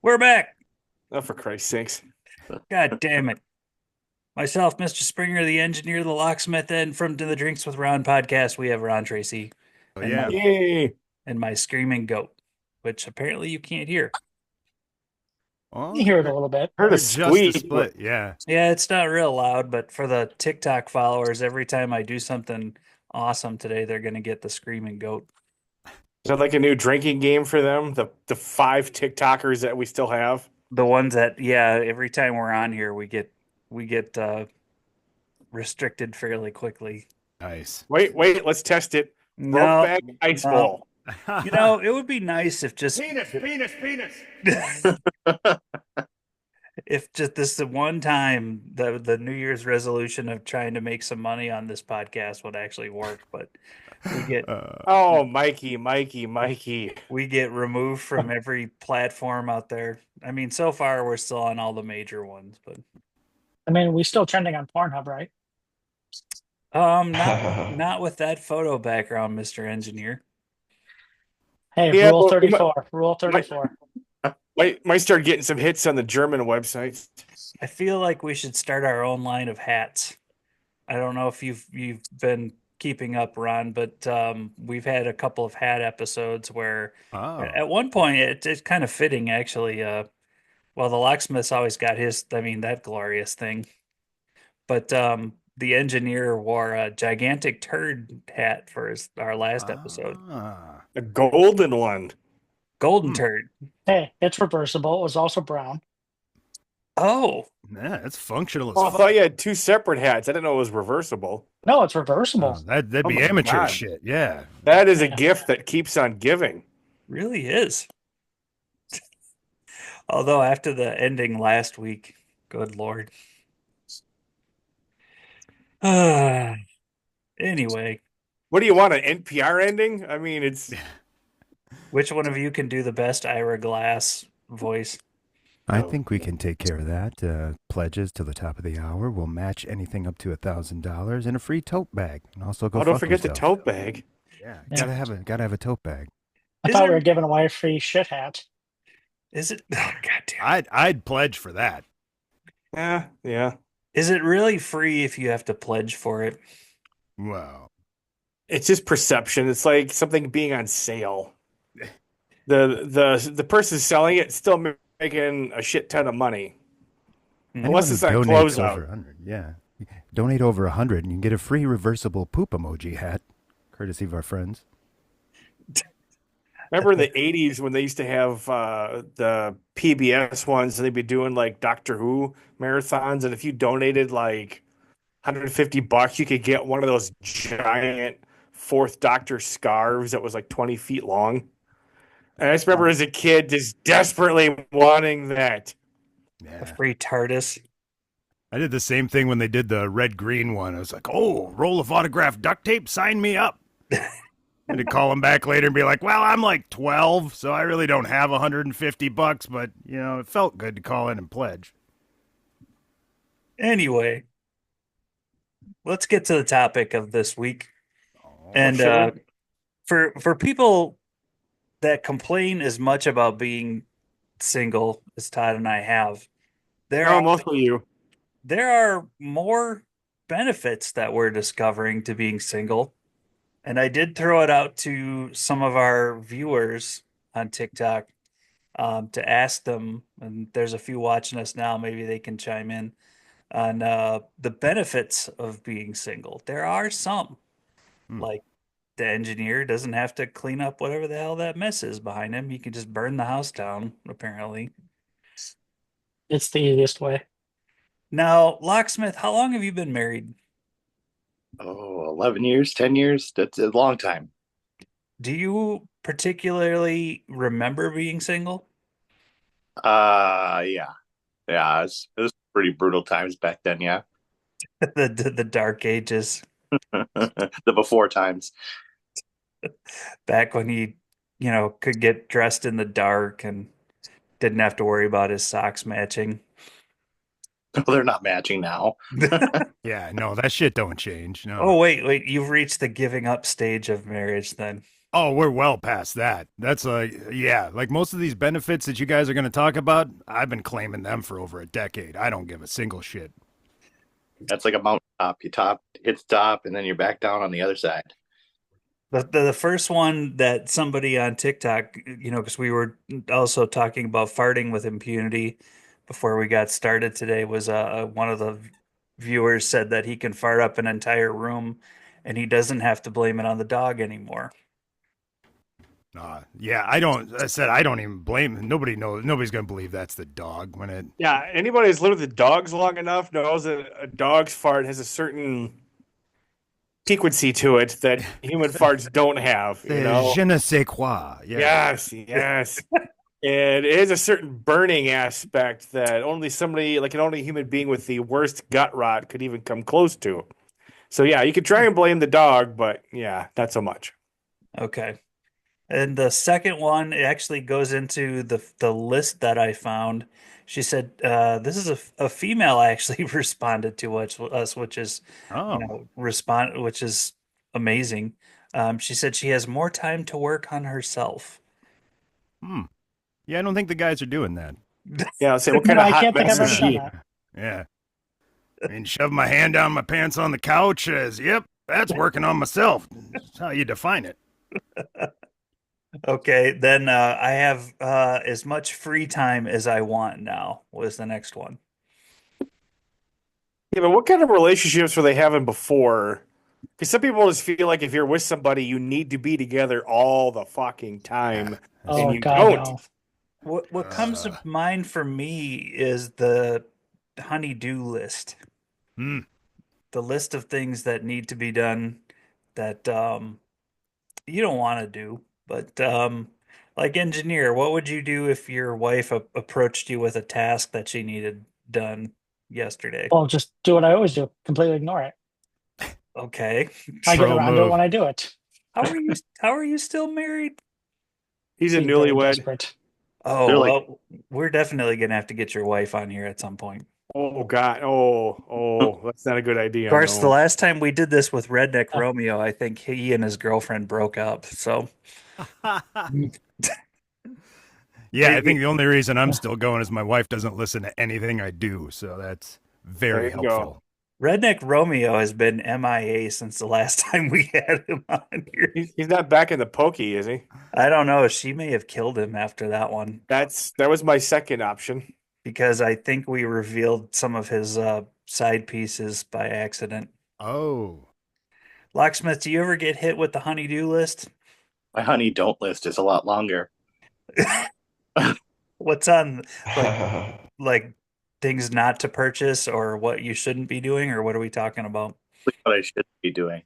We're back. Oh, for Christ's sakes. God damn it. Myself, Mr. Springer, the engineer, the locksmith, and from the Drinks with Ron podcast, we have Ron Tracy Oh and my yeah. Yay. screaming goat, which apparently you can't hear. Oh, You hear it a little bit. Heard a heard just a squeak, but split. Yeah. Yeah, it's not real loud, but for the TikTok followers, every time I do something awesome today, they're gonna get the screaming goat. is that like a new drinking game for them? The five TikTokers that we still have? The ones that, yeah, every time we're on here, we get restricted fairly quickly. Nice. Wait, let's test it. No, Brokeback Ice no. Bowl. It would be nice if just Penis. if just this the one time the New Year's resolution of trying to make some money on this podcast would actually work, but we get Oh, Mikey. we get removed from every platform out there. I mean, so far we're still on all the major ones, but I mean, we still trending on Pornhub, right? not with that photo background, Mr. Engineer. Hey, Yeah, Rule but 34. Rule might, 34. might start getting some hits on the German websites. I feel like we should start our own line of hats. I don't know if you've been keeping up, Ron, but we've had a couple of hat episodes where Oh. at one point it's kind of fitting actually. Well, the locksmith's always got his, I mean, that glorious thing, but the engineer wore a gigantic turd hat for our last episode. Ah. A golden one. Golden Hmm. turd. Hey, it's reversible. It was also brown. Oh, Yeah, that's functional as Oh, I fuck. thought you had two separate hats. I didn't know it was reversible. No, it's reversible. That'd Oh be my amateur God. shit. Yeah. That is a Yeah. gift that keeps on giving. really is. Although after the ending last week, good Lord. Anyway, What do you want, an NPR ending? I mean, it's which one of you can do the best Ira Glass voice? I Oh. think we can take care of that. Pledges to the top of the hour. We'll match anything up to $1,000 and a free tote bag. And also go. Oh, don't fuck forget the yourself. tote bag. Yeah, Yeah. gotta have a tote bag. I Is thought it we were giving away a free shit hat. is it oh god damn. I'd pledge for that. Yeah. Is it really free if you have to pledge for it? Wow. It's just perception. It's like something being on sale. The person selling it still making a shit ton of money. Anyone Unless who it's on donates closeout. over 100, yeah. Donate over 100 and you can get a free reversible poop emoji hat, courtesy of our friends. Remember in the 80s when they used to have the PBS ones and they'd be doing like Doctor Who marathons, and if you donated like $150, you could get one of those giant Fourth Doctor scarves that was like 20 feet long. And I just remember as a kid just desperately wanting that. A Yeah. free TARDIS. I did the same thing when they did the red-green one. I was like, oh, roll of autographed duct tape, sign me up. And to call them back later and be like, well, I'm like 12, so I really don't have $150, but, it felt good to call in and pledge. Anyway, let's get to the topic of this week. Oh, And sure. for people that complain as much about being single as Todd and I have, there No, are mostly you. there are more benefits that we're discovering to being single. And I did throw it out to some of our viewers on TikTok to ask them, and there's a few watching us now, maybe they can chime in on the benefits of being single. There are some, Hmm. like the engineer doesn't have to clean up whatever the hell that mess is behind him. He can just burn the house down, apparently. It's the easiest way. Now, locksmith, how long have you been married? Oh, 11 years, 10 years. That's a long time. Do you particularly remember being single? Yeah. Yeah, it was pretty brutal times back then, yeah. The dark ages, The before times. back when he could get dressed in the dark and didn't have to worry about his socks matching. They're not matching now. Yeah, no, that shit don't change. Oh, No. wait, you've reached the giving up stage of marriage then. Oh, we're well past that. That's yeah, like most of these benefits that you guys are going to talk about, I've been claiming them for over a decade. I don't give a single shit. That's like a mountain top. You hit top, and then you're back down on the other side. The first one that somebody on TikTok, because we were also talking about farting with impunity before we got started today, was one of the viewers said that he can fart up an entire room and he doesn't have to blame it on the dog anymore. Yeah, I don't. I said I don't even blame. Nobody knows. Nobody's gonna believe that's the dog when it. Yeah, anybody who's lived with dogs long enough knows that a dog's fart has a certain piquancy to it that human farts don't have, you The know? je ne sais quoi. Yeah. Yes, yes. And it is a certain burning aspect that only somebody, like an only human being with the worst gut rot, could even come close to. So, yeah, you could try and blame the dog, but yeah, not so much. Okay. And the second one, it actually goes into the list that I found. She said, this is a female actually responded to us, which is, Oh. which is amazing. She said she has more time to work on herself. Hmm. Yeah, I don't think the guys are doing that. Yeah, I'll say, what kind No, of I hot can't think mess I've is ever done she? that. Yeah. I mean, shove my hand down my pants on the couch as, yep, that's working on myself. That's how you define it. Okay, then I have as much free time as I want now, was the next one. Yeah, but what kind of relationships were they having before? Because some people just feel like if you're with somebody, you need to be together all the fucking Yeah, time, that's and Oh you fucked God, up. don't. no. What comes to Uh, mind for me is the honey-do list. hmm. The list of things that need to be done that you don't want to do. But like engineer, what would you do if your wife approached you with a task that she needed done yesterday? Well, just do what I always do. Completely ignore it. Okay. I get Pro around to it move. when I do it. How are you still married? He's a Being very newlywed. desperate. Oh, They're like, well, we're definitely gonna have to get your wife on here at some point. Oh God. Oh, that's not a good Of idea. course, the No. last time we did this with Redneck Uh, Romeo, I think he and his girlfriend broke up. So Yeah, I maybe think the only reason I'm still going is my wife doesn't listen to anything I do, so that's There very you go. helpful. Redneck Romeo has been MIA since the last time we had him on here. He's not back in the pokey, is he? I don't know. She may have killed him after that one That was my second option. because I think we revealed some of his side pieces by accident. Oh, Locksmith, do you ever get hit with the honey-do list? my honey don't list is a lot longer. What's on like like things not to purchase or what you shouldn't be doing, or what are we talking about? What I should be doing,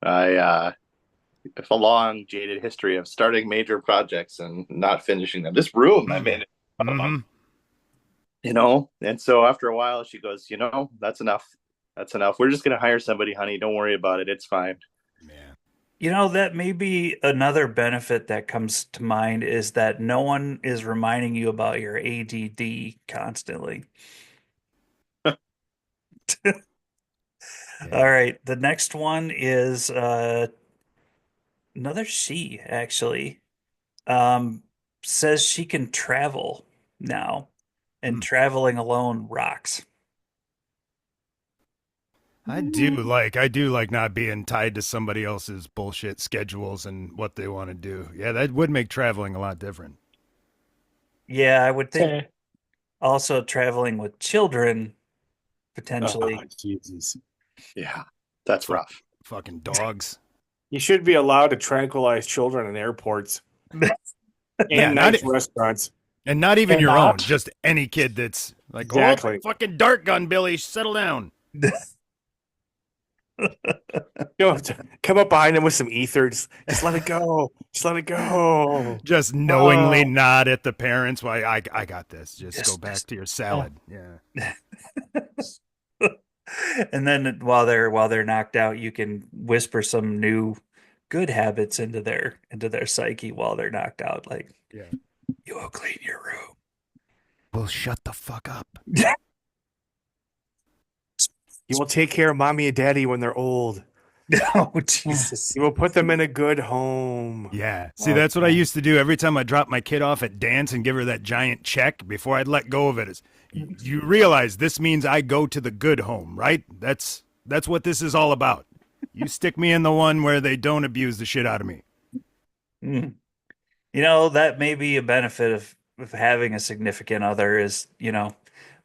I have a long jaded history of starting major projects and not finishing them. This room, I mean, mm-hmm. and so after a while she goes, that's enough. That's enough. We're just gonna hire somebody, honey. Don't worry about it. It's fine. Yeah. That may be another benefit that comes to mind is that no one is reminding you about your ADD constantly. All Yeah. right, the next one is another she actually. Um, says she can travel now, and Hmm. traveling alone rocks. I do like not being tied to somebody else's bullshit schedules and what they want to do. Yeah, that would make traveling a lot different. Yeah, I would think say, also traveling with children Oh, potentially. Jesus. Yeah, that's Fuck, rough. fucking dogs. You should be allowed to tranquilize children in airports Yeah, and not nice restaurants. and not even they're your own, not. just any kid that's like, oh, Exactly. fucking dart gun, Billy, settle down. Come up behind them with some ether. Just let it go. Just let it go. Just knowingly Oh. nod at the parents. Why I got this. Just go Just, back just to your salad. Yeah. and then while they're knocked out, you can whisper some new good habits into their psyche while they're knocked out. Like, Yeah. you will clean your Well, shut the fuck up. room. You will take care of mommy and daddy when they're old. Oh, Jesus. You will put them in a good home. Yeah. See, that's what I used to do every time I dropped my kid off at dance and give her that giant check before I'd let go of it. Is you realize this means I go to the good home, right? That's what this is all about. You stick me in the one where they don't abuse the shit out of me. Mm. That may be a benefit of having a significant other is,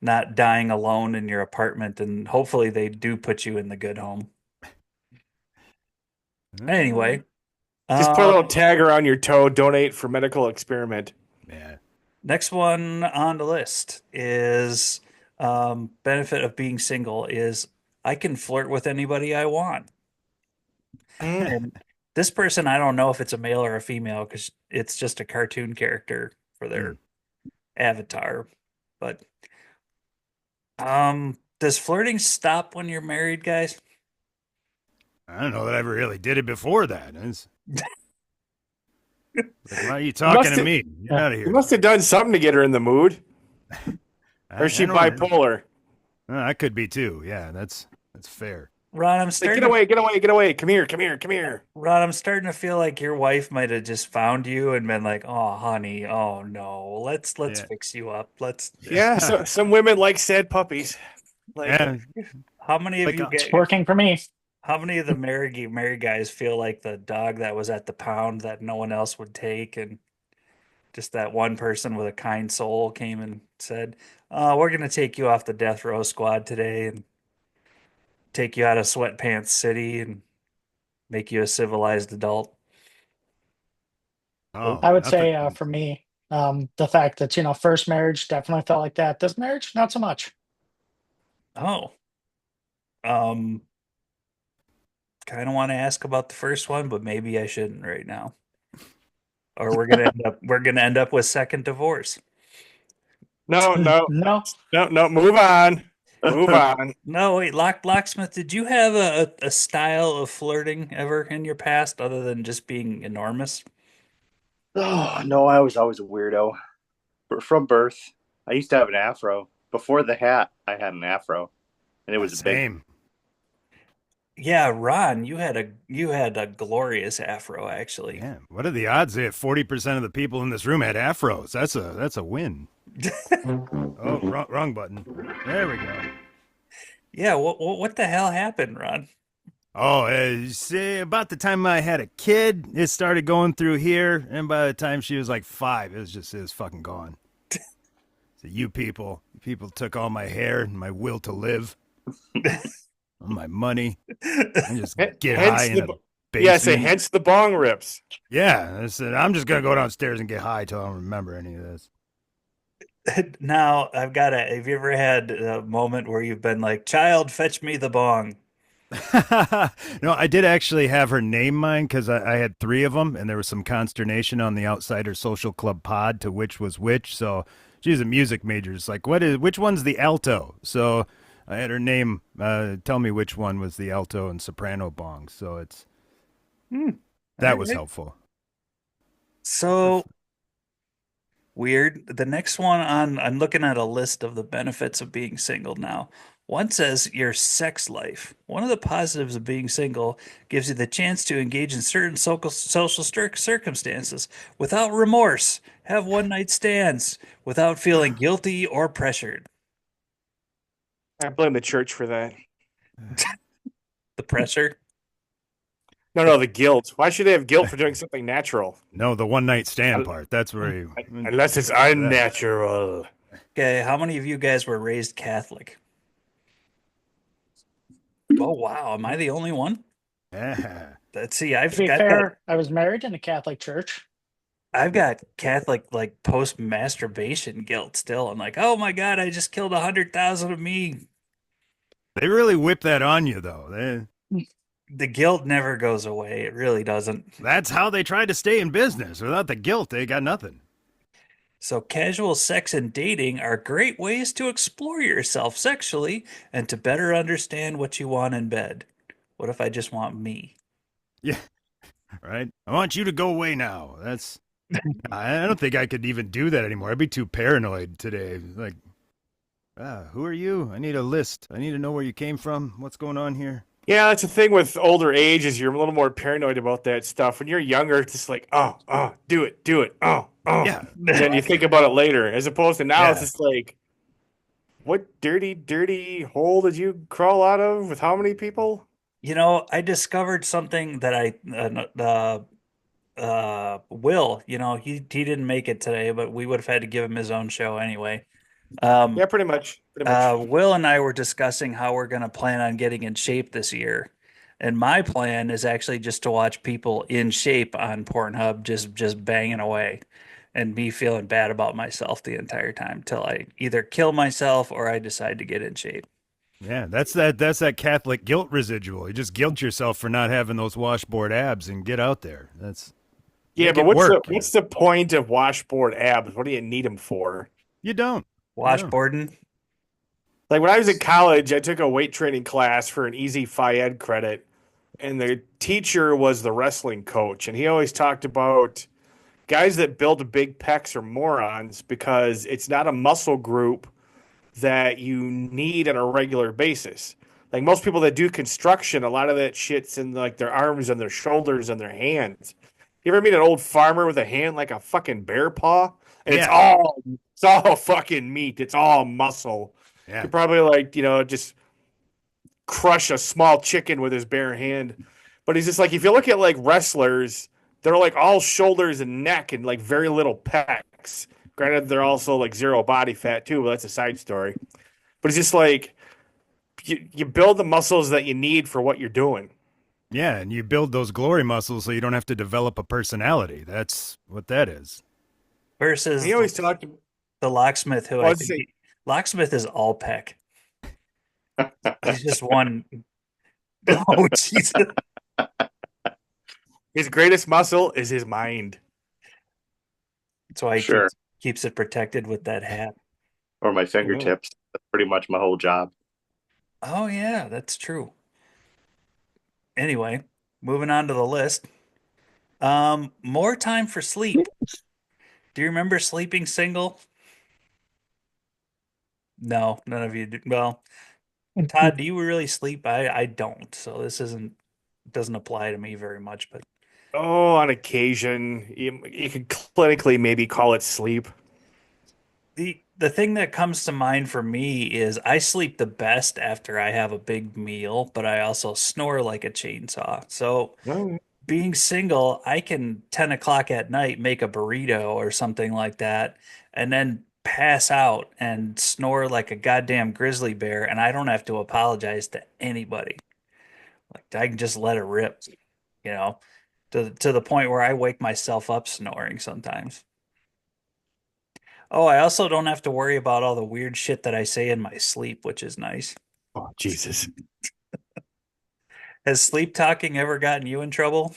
not dying alone in your apartment, and hopefully they do put you in the good home. Anyway, Just put a little um, tag around your toe. Donate for medical experiment. Yeah. next one on the list is benefit of being single is I can flirt with anybody I want. Mm. And this person, I don't know if it's a male or a female because it's just a cartoon character for Hmm. their avatar. But does flirting stop when you're married, guys? I don't know that I ever really did it before that. It's like, why are you You must talking to have, me? Get out of you here. must have done something to get her in the mood. Or is I she don't. bipolar? I could be too. Yeah, that's fair. Ron, Like, get away, get away, get away. Come here, come here, come here. I'm starting to feel like your wife might have just found you and been like, "Oh, honey, oh no, let's Yeah. fix you up. Let's." Yeah, so, some women like sad puppies. Like, Yeah. How many of Like you It's get? working for me. How many of the married guys feel like the dog that was at the pound that no one else would take, and just that one person with a kind soul came and said, we're gonna take you off the death row squad today and take you out of sweatpants city and make you a civilized adult." Oh, I would say nothing. for me, the fact that, first marriage definitely felt like that. This marriage, not so much. Oh, um, kind of want to ask about the first one, but maybe I shouldn't right now. Or we're gonna end up with second divorce. no, no, No, no, no. Move on, move on. No, wait, Locksmith, did you have a style of flirting ever in your past other than just being enormous? Oh no, I was always a weirdo from birth. I used to have an afro. Before the hat, I had an afro, and it was a big. Same. Yeah, Ron, you had a glorious afro actually. Yeah. What are the odds that 40% of the people in this room had afros? That's a win. Oh, wrong button. There we go. Yeah, what the hell happened, Ron? Oh, see, about the time I had a kid, it started going through here, and by the time she was like 5, it was fucking gone. So you people took all my hair and my will to live, all my money, and just get high Hence in a the yeah, say basement. hence the bong rips. Yeah, I said I'm just gonna go downstairs and get high till I don't remember any of this. Now, have you ever had a moment where you've been like, "Child, fetch me the bong"? No, I did actually have her name mine because I had 3 of them, and there was some consternation on the Outsider Social Club pod to which was which. So she's a music major. It's like, which one's the alto? So I had her name tell me which one was the alto and soprano bong. So Hmm. that All was right. helpful. So weird. The next one I'm looking at a list of the benefits of being single now. One says your sex life. One of the positives of being single gives you the chance to engage in certain social circumstances without remorse, have one night stands without feeling guilty or pressured. I blame the church for that. The pressure. No, no, the guilt. Why should they have guilt for doing something natural? No, the one night stand part. That's where you. Unless it's unnatural. Okay, how many of you guys were raised Catholic? Oh wow, am I the only one? Yeah. Let's see, to be fair, I was married in a Catholic church. I've got Catholic like post masturbation guilt still. I'm like, oh my God, I just killed 100,000 of me. They really whip that on you, though. The guilt never goes away. It really doesn't. That's how they tried to stay in business. Without the guilt, they got nothing. So casual sex and dating are great ways to explore yourself sexually and to better understand what you want in bed. What if I just want me? Yeah, right. I want you to go away now. I don't think I could even do that anymore. I'd be too paranoid today. Like, who are you? I need a list. I need to know where you came from. What's going on here? Yeah, that's the thing with older age is you're a little more paranoid about that stuff. When you're younger, it's just like, do it, Yeah, and then you think about it later. As opposed to now, it's yeah. just like, what dirty, dirty hole did you crawl out of with how many people? I discovered something that Will, he didn't make it today, but we would have had to give him his own show anyway. Um, Yeah, pretty much, pretty much. Will and I were discussing how we're going to plan on getting in shape this year. And my plan is actually just to watch people in shape on Pornhub just banging away and me feeling bad about myself the entire time till I either kill myself or I decide to get in shape. Yeah, that's that Catholic guilt residual. You just guilt yourself for not having those washboard abs and get out there. That's Yeah, make but it what's the work. what's the point of washboard abs? What do you need them for? You don't. You don't. Washboarding. Like when I was in college, I took a weight training class for an easy Phi Ed credit, and the teacher was the wrestling coach, and he always talked about guys that build big pecs are morons because it's not a muscle group that you need on a regular basis. Like most people that do construction, a lot of that shit's in like their arms and their shoulders and their hands. You ever meet an old farmer with a hand like a fucking bear paw? And it's Yeah, all fucking meat. It's all muscle. yeah. You probably like, just crush a small chicken with his bare hand. But he's just like, if you look at like wrestlers, they're like all shoulders and neck and like very little pecs. Granted, they're also like zero body fat too, but that's a side story. But it's just like you build the muscles that you need for what you're doing. Yeah, and you build those glory muscles so you don't have to develop a personality. That's what that is. And he Versus always talked. the locksmith, who Well, I I'd think say, locksmith is all peck. He's just one. Oh, Jesus. his greatest muscle is his mind. That's why he Sure. keeps it protected with that hat. Or my I know. fingertips. That's pretty much my whole job. Oh yeah, that's true. Anyway, moving on to the list. More time for sleep. Do you remember sleeping single? No, none of you do. Well, Todd, do you really sleep? I don't, so this isn't doesn't apply to me very much, but Oh, on occasion, you could clinically maybe call it sleep. the thing that comes to mind for me is I sleep the best after I have a big meal, but I also snore like a chainsaw. So Oh, being single, I can 10 o'clock at night make a burrito or something like that, and then pass out and snore like a goddamn grizzly bear, and I don't have to apologize to anybody. Like I can just let it rip, you know, to the point where I wake myself up snoring sometimes. Oh, I also don't have to worry about all the weird shit that I say in my sleep, which is nice. oh, Jesus. Has sleep talking ever gotten you in trouble?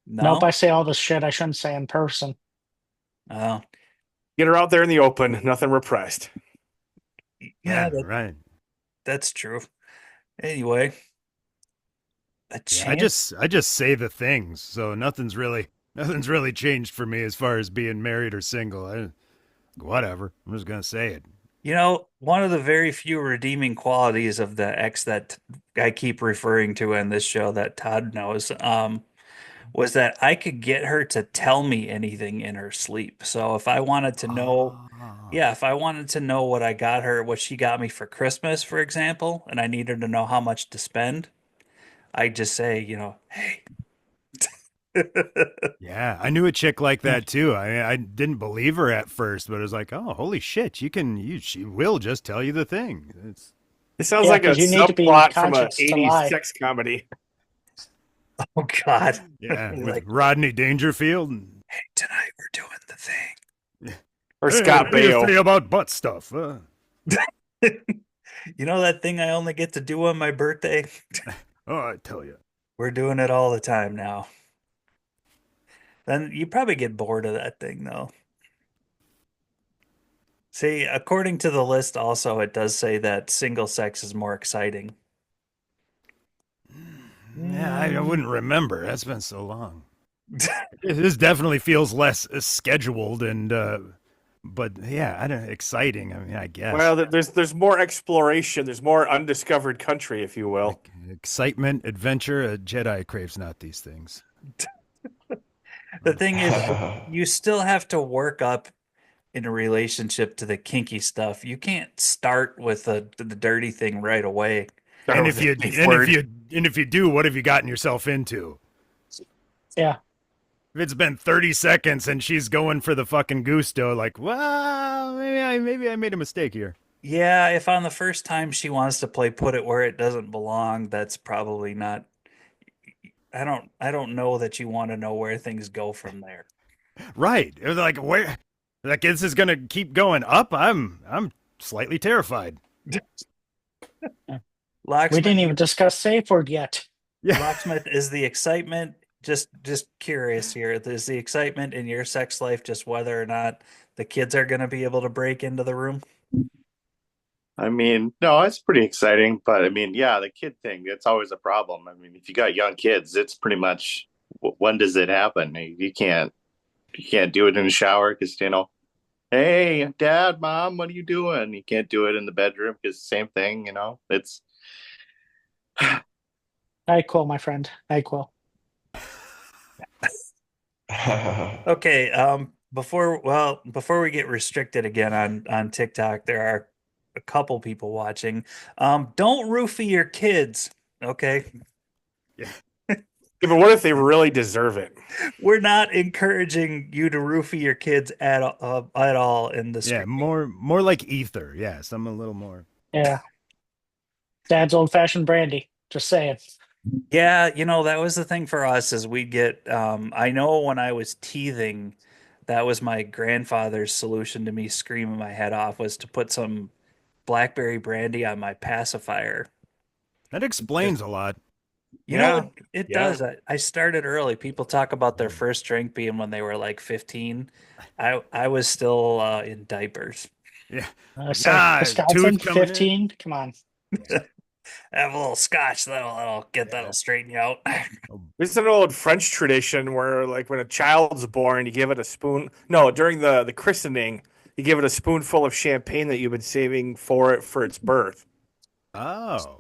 Nope, No? I say all the shit I shouldn't say in person. Oh, Get her out there in the open, nothing repressed. yeah, Yeah, right. that's true. Anyway, a Yeah, chance. I just say the things, so nothing's really changed for me as far as being married or single. Whatever. I'm just gonna say it. One of the very few redeeming qualities of the ex that I keep referring to in this show that Todd knows, was that I could get her to tell me anything in her sleep. So if I wanted to know, Oh. yeah, if I wanted to know what I got her, what she got me for Christmas, for example, and I needed to know how much to spend, I just say, hey. Yeah, I knew a chick like that too. I didn't believe her at first, but it was like, oh, holy shit, she will just tell you the thing. It's This sounds Yeah, like a because you need to be subplot from a conscious to 80s lie. sex comedy. Oh God. yeah, with Like, Rodney Dangerfield. hey, tonight we're doing the thing. Or Hey, Scott what do you Baio. say about butt stuff? You know that thing I only get to do on my birthday? Oh, I tell you. We're doing it all the time now. Then you probably get bored of that thing though. See, according to the list also it does say that single sex is more exciting. Yeah, I wouldn't remember. That's been so long. This definitely feels less scheduled and But yeah, I don't exciting. I mean, I guess Well, there's more exploration. There's more undiscovered country, if you will. excitement, adventure. A Jedi craves not these things. The thing is, you still have to work up in a relationship to the kinky stuff. You can't start with the dirty thing right away. Start And with if the you safe and if word. you and if you do, what have you gotten yourself into? Yeah. If it's been 30 seconds and she's going for the fucking gusto, like, well, maybe I made a mistake here. Yeah, if on the first time she wants to play put it where it doesn't belong, that's probably not. I don't know that you want to know where things go from there. Right. It was like where like this is gonna keep going up. I'm slightly terrified. We Locksmith, didn't even discuss safe word yet. Yeah. Locksmith, is the excitement just curious here? Is the excitement in your sex life just whether or not the kids are going to be able to break into the room? I mean, no, it's pretty exciting, but I mean, yeah, the kid thing, it's always a problem. I mean, if you got young kids, it's pretty much when does it happen? You can't do it in the shower because hey, dad, mom, what are you doing? You can't do it in the bedroom because same thing, it's NyQuil, my friend. NyQuil. Okay, before we get restricted again on TikTok, there are a couple people watching. Don't roofie your kids, okay? Yeah. Yeah, but what if they really deserve it? We're not encouraging you to roofie your kids at all in the Yeah, screen. more like ether. Yeah, some a little more. Yeah. Dad's old fashioned brandy. Just saying. Yeah, that was the thing for us is we'd get I know when I was teething, that was my grandfather's solution to me screaming my head off was to put some blackberry brandy on my pacifier. That explains a lot. Yeah, It yeah. does. I started early. People talk about their first drink being when they were like 15. I was still in diapers. Yeah. I Like, say Wisconsin, tooth coming in. 15. Come on. Have a little scotch that'll Yeah. straighten you out. Oh, There's an old French tradition where, like, when a child's born, you give it a spoon. No, during the christening, you give it a spoonful of champagne that you've been saving for it for its birth. oh.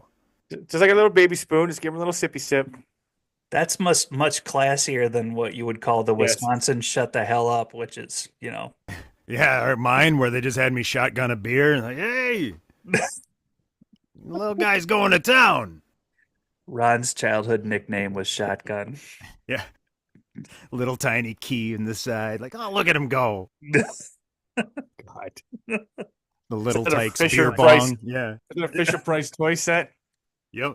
Just like a little baby spoon, just give it a little sippy sip. That's much classier than what you would call the Yes. Wisconsin shut the hell up, which is, Yeah, or mine where they just had me shotgun a beer and like, hey, little guy's going to town. Ron's childhood nickname was Shotgun. Yeah. Little tiny key in the side. Like, oh, look at him go. God. The little Is that a Tykes Fisher beer Price? bong. Yeah. Is it a Fisher Price toy set? Yep.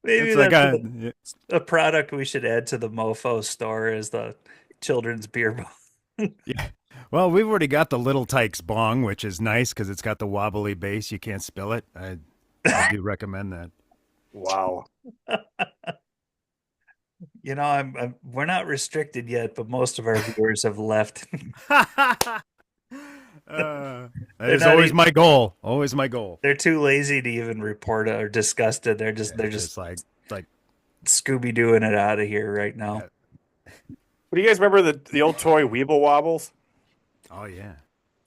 Maybe It's like that's a product we should add to the Mofo store is the children's beer bong. yeah. Well, we've already got the Little Tykes bong, which is nice because it's got the wobbly base. You can't spill it. I do recommend that. Wow. We're not restricted yet, but most of our viewers have left. That They're is not always even- my goal. Always my goal. They're too lazy to even report it or disgusted. They're just like Scooby Dooing it out of here right now. Yeah. But do you guys remember the old toy Weeble Wobbles? oh yeah.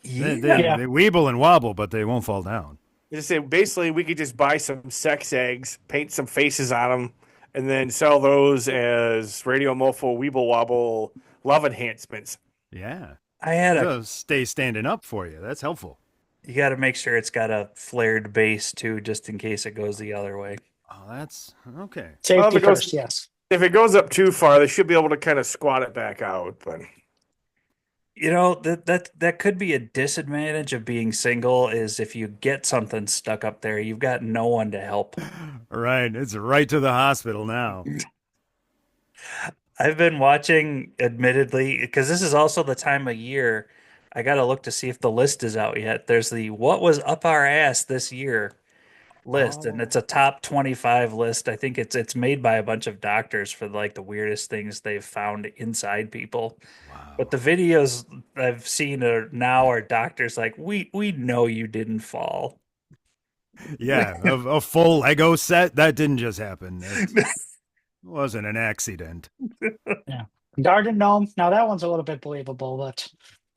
Yeah. Yeah. They weeble and wobble, but they won't fall down. Just say basically we could just buy some sex eggs, paint some faces on them, and then sell those as RadioMofo Weeble Wobble love enhancements. Yeah. I had They'll stay standing up for you. That's helpful. you got to make sure it's got a flared base too, just in case it goes the other way. Oh, that's okay. Well, Safety if it goes- first, yes. If it goes up too far, they should be able to kind of squat it back out. But That could be a disadvantage of being single is if you get something stuck up there, you've got no one to help. Right. It's right to the hospital now. I've been watching, admittedly, because this is also the time of year. I got to look to see if the list is out yet. There's the what was up our ass this year list, and it's a top 25 list. I think it's made by a bunch of doctors for like the weirdest things they've found inside people. Wow. But the videos I've seen are doctors like, we know you didn't fall. Yeah. A full Lego set. That didn't just happen. It wasn't an accident. Garden gnome. Now that one's a little bit believable, but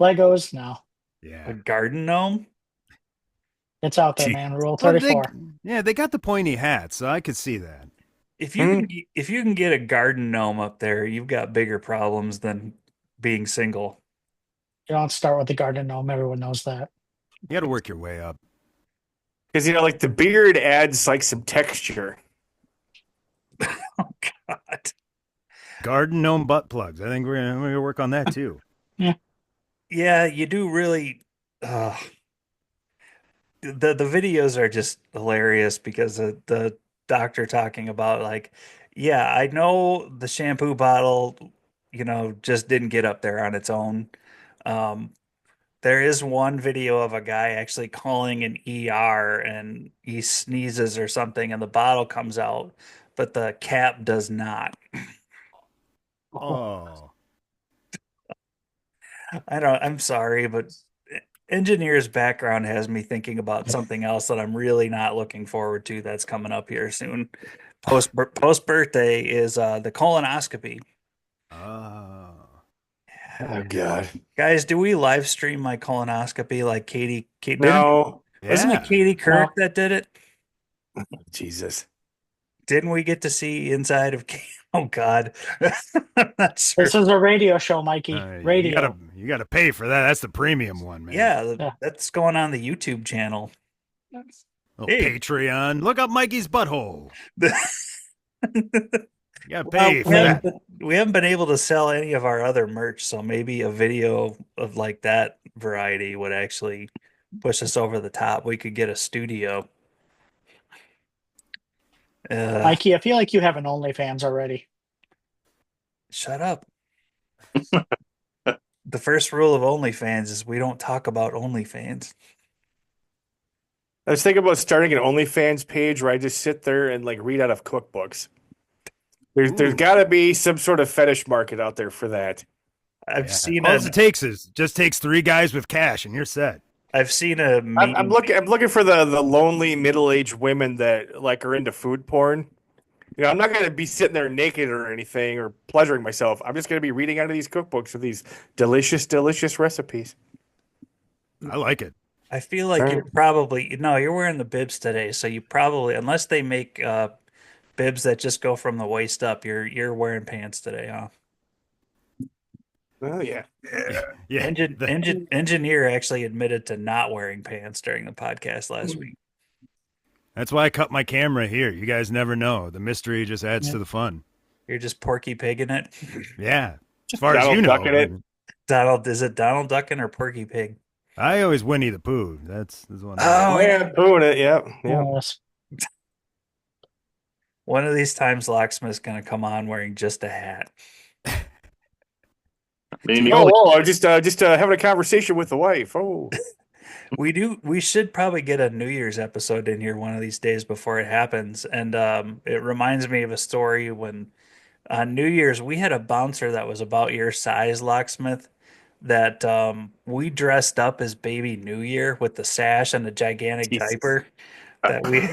Legos, no. A Yeah. garden gnome? It's out there, Gee. man. Rule Well, they 34. yeah, they got the pointy hat, so I could see that. Hmm. If you can get a garden gnome up there, you've got bigger problems than being single. You don't start with the garden gnome. Everyone knows that. You got to work your way up. Because like the beard adds like some texture. Oh God. Garden gnome butt plugs. I think we're gonna work on that too. Yeah. Yeah, you do really uh the videos are just hilarious because of the doctor talking about like, yeah, I know the shampoo bottle, just didn't get up there on its own. Um, there is one video of a guy actually calling an ER and he sneezes or something and the bottle comes out, but the cap does not. Oh, I'm sorry, but engineer's background has me thinking about something else that I'm really not looking forward to that's coming up here soon. Post birthday is the colonoscopy. oh, Oh God. Guys, do we live stream my colonoscopy like Katie? No. Wasn't it yeah. Katie Kirk No. that did it? Jesus. Didn't we get to see inside of? Oh God, I'm not sure. This is a radio show, Mikey. You gotta Radio. you gotta pay for that. That's the premium one, man. Yeah, Yeah. that's going on the YouTube channel. Little Hey, Patreon. Look up Mikey's butthole. You gotta well, pay for that. we haven't been able to sell any of our other merch, so maybe a video of like that variety would actually push us over the top. We could get a studio. Uh, Mikey, I feel like you have an OnlyFans already. Shut up. The first rule of OnlyFans is we don't talk about OnlyFans. I was thinking about starting an OnlyFans page where I just sit there and like read out of cookbooks. There's Ooh, got to be some sort of fetish market out there for that. I've yeah. seen All a it takes is just takes 3 guys with cash, and you're set. I've seen a I'm meme. looking for the lonely middle-aged women that like are into food porn. I'm not going to be sitting there naked or anything or pleasuring myself. I'm just going to be reading out of these cookbooks of these delicious, delicious recipes. I like it. I feel like All you're right. probably no, you're wearing the bibs today, so you probably unless they make bibs that just go from the waist up, you're wearing pants today, huh? Oh yeah. Yeah. Engineer actually admitted to not wearing pants during the podcast last week. That's why I cut my camera here. You guys never know. The mystery just adds Yeah. to the fun. You're just Porky Pigging it. Yeah. As far as Donald you know. ducking it. Donald, is it Donald Ducking or Porky Pig? I always Winnie the Pooh. That's one. Oh, Oh yeah, doing it. Yeah, yeah. Yes. one of these times Locksmith's gonna come on wearing just a hat. I mean, you Oh, only, I just having a conversation with the wife. Oh, We should probably get a New Year's episode in here one of these days before it happens. And it reminds me of a story when on New Year's we had a bouncer that was about your size, Locksmith, that we dressed up as Baby New Year with the sash and the gigantic Jesus. diaper that we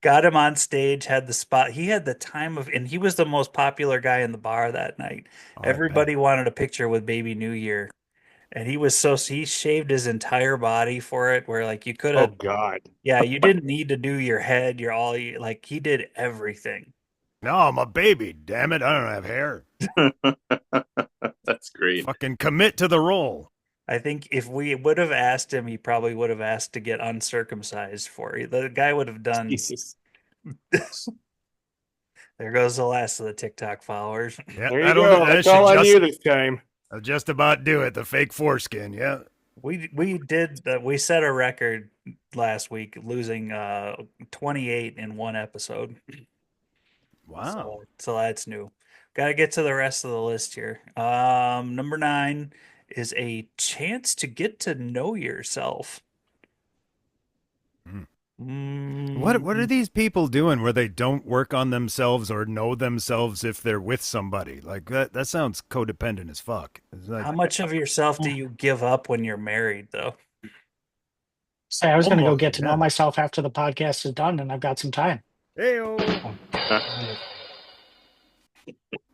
got him on stage, had the spot. He had the time of, and he was the most popular guy in the bar that night. Oh, I bet. Everybody wanted a picture with Baby New Year. And he shaved his entire body for it, where like you could Oh have, God. yeah, you didn't need to do your head. Like he did everything. No, I'm a baby. Damn it. I don't have hair. that's great. Fucking commit to the role. I think if we would have asked him, he probably would have asked to get uncircumcised for it. The guy would have done. Jesus. There goes the last of the TikTok followers. Yeah, There you go. That's all on you this time. I'll just about do it. The fake foreskin. Yeah. We set a record last week, losing 28 in one episode. Wow. So that's new. Got to get to the rest of the list here. Number 9 is a chance to get to know yourself. What are these people doing where they don't work on themselves or know themselves if they're with somebody? Like that sounds codependent as fuck. It's like, How much of yourself do you give up when you're married, though? Say, I was going to go Almost, get to know yeah. myself after the podcast is done, and I've got some time. Hey-o.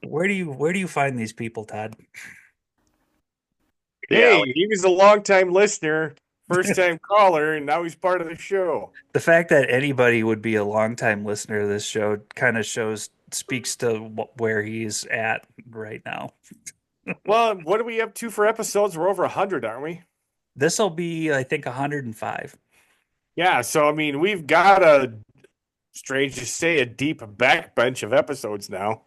Where do you find these people, Todd? Yeah, Hey, he was a longtime listener, first time caller, and now he's part of the show. The fact that anybody would be a longtime listener to this show kind of speaks to where he's at right now. Well, what are we up to for episodes? We're over 100, aren't we? This will be, I think, 105. Yeah, so I mean, we've got a, strange to say, a deep backbench of episodes now.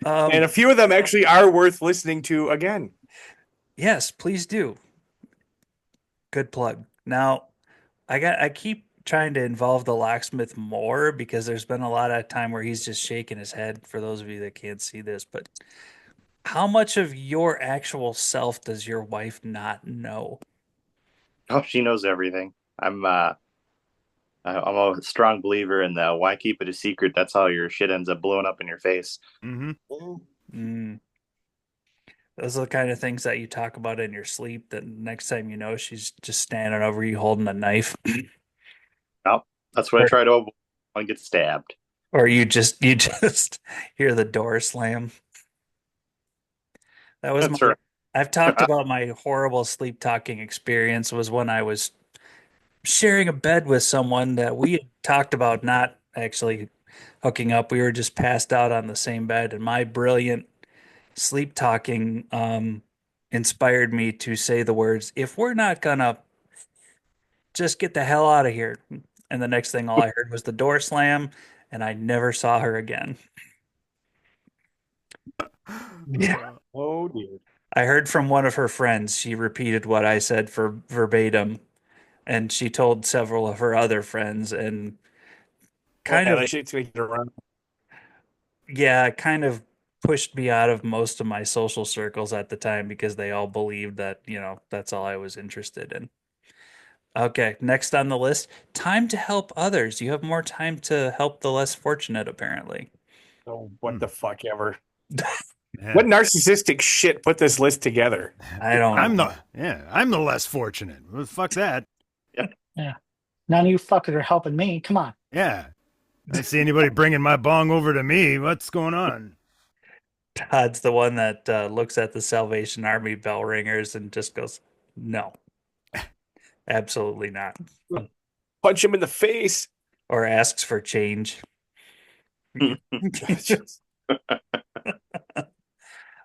And Um, a few of them actually are worth listening to again. yes, please do. Good plug. Now, I keep trying to involve the locksmith more because there's been a lot of time where he's just shaking his head for those of you that can't see this, but how much of your actual self does your wife not know? oh, she knows everything. I'm a strong believer in the why keep it a secret. That's how your shit ends up blowing up in your face. Mm-hmm. Mm, those are the kind of things that you talk about in your sleep that next time you know she's just standing over you holding a knife. Oh, that's what I or, try to avoid. I get stabbed. or you just hear the door slam. That was my That's right. I've talked about my horrible sleep talking experience was when I was sharing a bed with someone that we had talked about not actually hooking up. We were just passed out on the same bed, and my brilliant sleep talking inspired me to say the words, "If we're not gonna just get the hell out of here." And the next thing all I heard was the door slam, and I never saw her again. Yeah. Oh dear. I heard from one of her friends. She repeated what I said for verbatim, and she told several of her other friends, and kind Yeah, of, that shit's gonna get around. yeah, kind of pushed me out of most of my social circles at the time because they all believed that, that's all I was interested in. Okay, next on the list, time to help others. You have more time to help the less fortunate, apparently. Oh, what the fuck ever. Yeah. What narcissistic shit put this list together? I don't I'm know. the less fortunate. Well, fuck that. Yeah. Yeah. None of you fuckers are helping me. Come on. Yeah. I don't see anybody bringing my bong over to me. What's going on? Todd's the one that looks at the Salvation Army bell ringers and just goes, no, absolutely not. Punch him in the face. Or asks for change.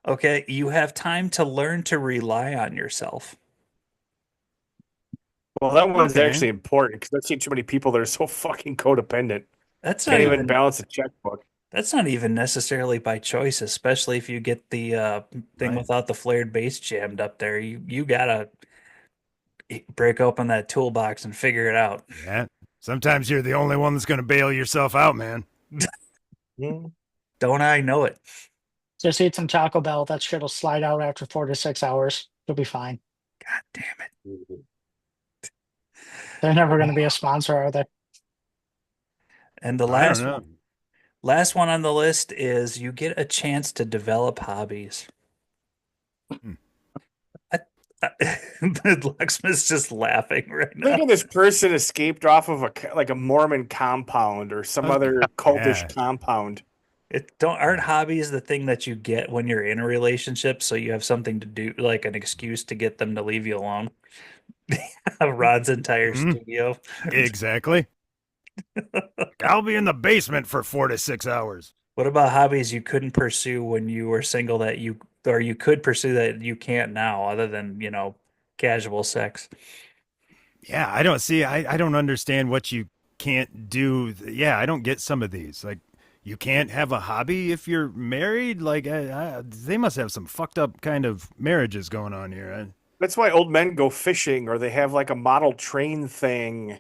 Okay, you have time to learn to rely on yourself. Well, that one's Okay. actually important because I've seen too many people that are so fucking codependent. That's not Can't even even balance a checkbook. that's not even necessarily by choice, especially if you get the thing Right. without the flared bass jammed up there. You gotta break open that toolbox and figure it out. Yeah. Sometimes you're the only one that's going to bail yourself out, man. Mm. Don't I know it? Just eat some Taco Bell. That shit will slide out after 4 to 6 hours. You'll be fine. God damn it. They're never going to be a sponsor, are they? And the I don't know. last one on the list is you get a chance to develop hobbies. Hmm. The locksmith's just laughing right I think now. when this person escaped off of a Mormon compound or some other cultish Yeah. compound. Aren't hobbies the thing that you get when you're in a relationship so you have something to do, like an excuse to get them to leave you alone? Rod's entire Mhm. studio. Exactly. I'll be in the basement for 4 to 6 hours. What about hobbies you couldn't pursue when you were single that you could pursue that you can't now, other than, casual sex? Yeah, I don't see. I don't understand what you can't do. Yeah, I don't get some of these. Like, you can't have a hobby if you're married. Like, they must have some fucked up kind of marriages going on here. That's why old men go fishing or they have like a model train thing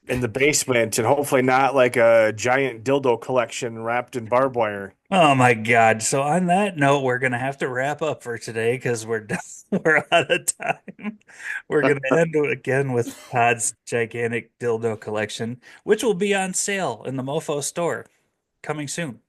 in the basement and hopefully not like a giant dildo collection wrapped in barbed wire. Oh my God. So on that note, we're gonna have to wrap up for today because we're done. We're out of time. We're gonna end again with Todd's gigantic dildo collection, which will be on sale in the Mofo store coming soon.